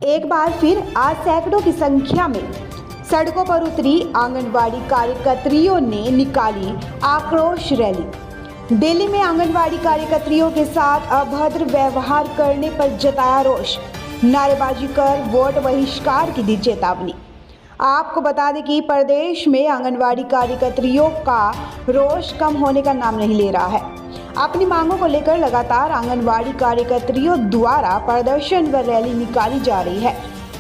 एक बार फिर आज सैकड़ों की संख्या में सड़कों पर उतरी आंगनवाड़ी कार्यकर्त्रियों ने निकाली आक्रोश रैली। दिल्ली में आंगनवाड़ी कार्यकर्त्रियों के साथ अभद्र व्यवहार करने पर जताया रोष, नारेबाजी कर वोट बहिष्कार की दी चेतावनी। आपको बता दें कि प्रदेश में आंगनवाड़ी कार्यकर्त्रियों का रोष कम होने का नाम नहीं ले रहा है। अपनी मांगों को लेकर लगातार आंगनवाड़ी कार्यकर्त्रियों द्वारा प्रदर्शन व रैली निकाली जा रही है।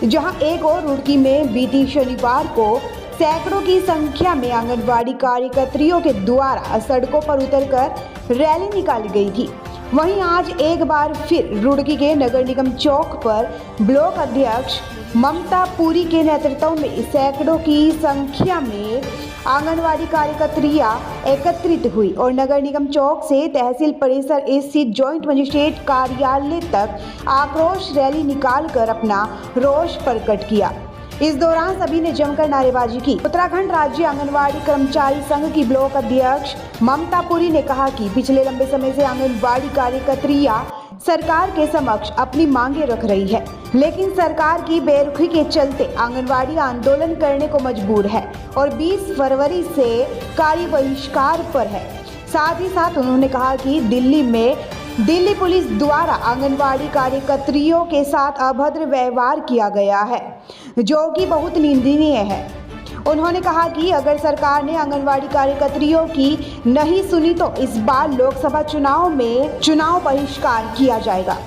जहां एक और रुड़की में बीती शनिवार को सैकड़ों की संख्या में आंगनवाड़ी कार्यकर्त्रियों के द्वारा सड़कों पर उतरकर रैली निकाली गई थी, वहीं आज एक बार फिर रुड़की के नगर निगम चौक पर ब्लॉक अध्यक्ष ममता पुरी के नेतृत्व में सैकड़ों की संख्या में आंगनवाड़ी कार्यकर्त्रियां एकत्रित हुई और नगर निगम चौक से तहसील परिसर स्थित जॉइंट मजिस्ट्रेट कार्यालय तक आक्रोश रैली निकालकर अपना रोष प्रकट किया। इस दौरान सभी ने जमकर नारेबाजी की। उत्तराखंड राज्य आंगनवाड़ी कर्मचारी संघ की ब्लॉक अध्यक्ष ममता पुरी ने कहा कि पिछले लंबे समय से आंगनवाड़ी कार्यकर्त्रियां सरकार के समक्ष अपनी मांगे रख रही है, लेकिन सरकार की बेरुखी के चलते आंगनवाड़ी आंदोलन करने को मजबूर है और 20 फरवरी से कार्य बहिष्कार पर है। साथ ही साथ उन्होंने कहा कि दिल्ली पुलिस द्वारा आंगनवाड़ी कार्यकर्त्रियों के साथ अभद्र व्यवहार किया गया है, जो कि बहुत निंदनीय है। उन्होंने कहा कि अगर सरकार ने आंगनवाड़ी कार्यकर्त्रियों की नहीं सुनी तो इस बार लोकसभा चुनाव में चुनाव बहिष्कार किया जाएगा।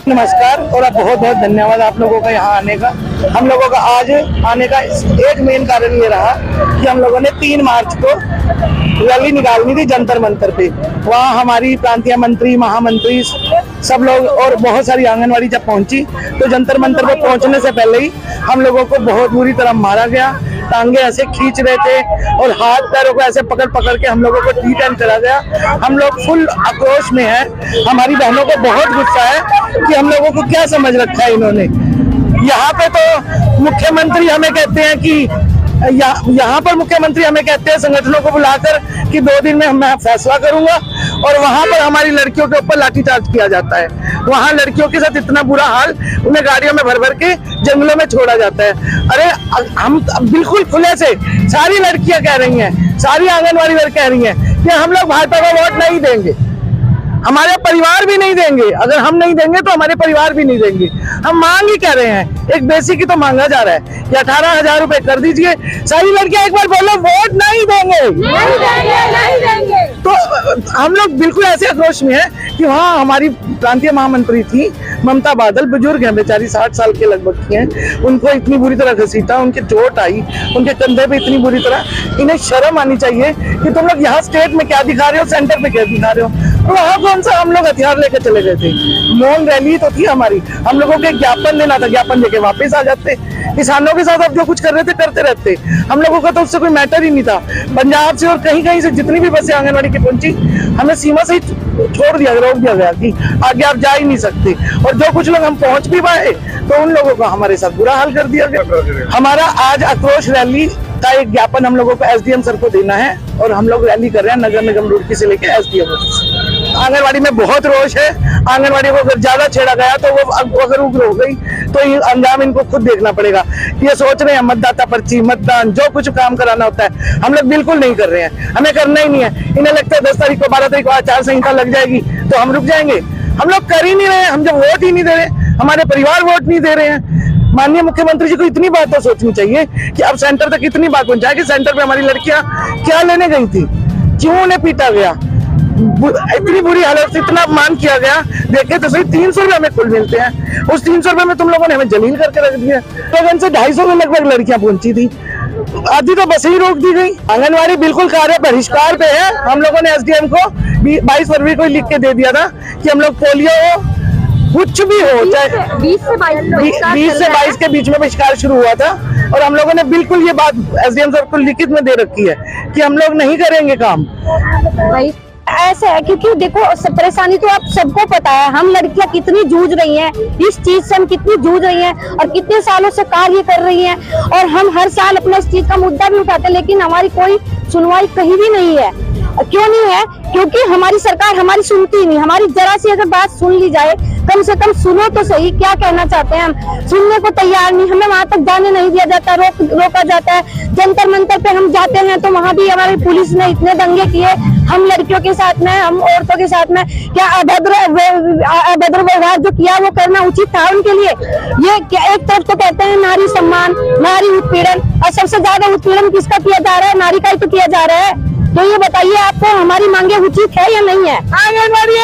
नमस्कार और बहुत बहुत धन्यवाद आप लोगों का यहाँ आने का। हम लोगों का आज आने का एक मेन कारण ये रहा कि हम लोगों ने 3 मार्च को रैली निकालनी थी जंतर मंतर पे। वहाँ हमारी प्रांतीय मंत्री, महामंत्री सब लोग और बहुत सारी आंगनवाड़ी जब पहुंची तो जंतर मंतर पे पहुंचने से पहले ही हम लोगों को बहुत बुरी तरह मारा गया। टांगे ऐसे खींच रहे थे और हाथ पैरों को ऐसे पकड़ पकड़ के हम लोगों को डिटेन करा गया। हम लोग फुल आक्रोश में हैं। हमारी बहनों को बहुत गुस्सा है कि हम लोगों को क्या समझ रखा है इन्होंने। यहाँ पे तो मुख्यमंत्री हमें कहते हैं कि यहाँ पर मुख्यमंत्री हमें कहते हैं संगठनों को बुलाकर कि 2 दिन में मैं फैसला करूंगा, और वहां पर हमारी लड़कियों के ऊपर लाठीचार्ज किया जाता है। वहां लड़कियों के साथ इतना बुरा हाल, उन्हें गाड़ियों में भर भर के जंगलों में छोड़ा जाता है। अरे हम बिल्कुल खुले से सारी लड़कियां कह रही हैं, सारी आंगनवाड़ी वर्कर कह रही हैं कि हम लोग भाजपा को वोट नहीं देंगे, हमारे परिवार भी नहीं देंगे। अगर हम नहीं देंगे तो हमारे परिवार भी नहीं देंगे। हम मांग ही कर रहे हैं, एक बेसिक ही तो मांगा जा रहा है कि 18,000 रुपए कर दीजिए। सारी लड़कियां एक बार बोलो वोट नहीं देंगे, नहीं देंगे, नहीं देंगे। तो हम लोग बिल्कुल ऐसे आक्रोश में है कि वहाँ हमारी प्रांतीय महामंत्री थी ममता बादल, बुजुर्ग हैं बेचारी, 60 साल के लगभग की हैं। उनको इतनी बुरी तरह घसीटा, उनके चोट आई, उनके कंधे पे इतनी बुरी तरह। इन्हें शर्म आनी चाहिए कि तुम लोग यहाँ स्टेट में क्या दिखा रहे हो, सेंटर पे क्या दिखा रहे हो। तो वहाँ कौन सा हम लोग हथियार लेकर चले गए थे। मौन रैली तो थी हमारी, हम लोगों को ज्ञापन देना था, ज्ञापन देके वापस आ जाते। किसानों के साथ अब जो कुछ कर रहे थे करते रहते। हम लोगों का तो उससे कोई मैटर ही नहीं था। पंजाब से और कहीं कहीं से जितनी भी बसें आंगनवाड़ी की पहुंची, हमें सीमा से ही छोड़ दिया, रोक दिया गया कि आगे आप जा ही नहीं सकते। और जो कुछ लोग हम पहुंच भी पाए तो उन लोगों का हमारे साथ बुरा हाल कर दिया गया। हमारा आज आक्रोश रैली का एक ज्ञापन हम लोगों को एसडीएम सर को देना है और हम लोग रैली कर रहे हैं नगर निगम रुड़की से लेके एसडीएम। आंगनवाड़ी में बहुत रोष है। आंगनवाड़ी को अगर ज्यादा छेड़ा गया तो वो अगर उग्र हो गई तो ये अंजाम इनको खुद देखना पड़ेगा। ये सोच रहे हैं मतदाता पर्ची, मतदान, जो कुछ काम कराना होता है हम लोग बिल्कुल नहीं कर रहे हैं, हमें करना ही नहीं है। इन्हें लगता है 10 तारीख को 12 तारीख को आचार संहिता लग जाएगी तो हम रुक जाएंगे। हम लोग कर ही नहीं रहे हैं। हम जब वोट ही नहीं दे रहे, हमारे परिवार वोट नहीं दे रहे हैं। माननीय मुख्यमंत्री जी को इतनी बात तो सोचनी चाहिए कि अब सेंटर तक इतनी बात पहुंचाए कि सेंटर पे हमारी लड़कियां क्या लेने गई थी, क्यों उन्हें पीटा गया, इतनी बुरी हालत से इतना अपमान किया गया। देखे तो सही 300 रुपए हमें कुल मिलते हैं, उस 300 रुपए में तुम लोगों ने हमें जलील करके रख दिया। तो से 250 में लगभग लड़कियां पहुंची थी, आधी तो बस ही रोक दी गई। आंगनवाड़ी बिल्कुल कार्य बहिष्कार पे है। हम लोगों ने एसडीएम को 22 फरवरी को लिख के दे दिया था कि हम लोग पोलियो हो, कुछ भी हो, चाहे 20 से 22 के बीच में बहिष्कार शुरू हुआ था। और हम लोगों ने बिल्कुल ये बात एसडीएम सर को लिखित में दे रखी है कि हम लोग नहीं करेंगे काम। ऐसे है क्योंकि देखो परेशानी तो आप सबको पता है, हम लड़कियां कितनी जूझ रही हैं इस चीज से, हम कितनी जूझ रही हैं और कितने सालों से कार्य कर रही हैं। और हम हर साल अपना इस चीज का मुद्दा भी उठाते हैं, लेकिन हमारी कोई सुनवाई कहीं भी नहीं है। क्यों नहीं है? क्योंकि हमारी सरकार हमारी सुनती नहीं। हमारी जरा सी अगर बात सुन ली जाए कम से कम सुनो तो सही, क्या कहना चाहते हैं हम। सुनने को तैयार नहीं, हमें वहां तक जाने नहीं दिया जाता, रोका जाता है। जंतर मंतर पे हम जाते हैं तो वहां भी हमारी पुलिस ने इतने दंगे किए, हम लड़कियों के साथ में, हम औरतों के साथ में। क्या अभद्र व्यवहार जो किया वो करना उचित था उनके लिए? ये क्या, एक तरफ तो कहते हैं नारी सम्मान, नारी उत्पीड़न, और सबसे ज्यादा उत्पीड़न किसका किया जा रहा है? नारी का ही तो किया जा रहा है। तो ये बताइए, आपको हमारी मांगे उचित है या नहीं है? आंगनबाड़ी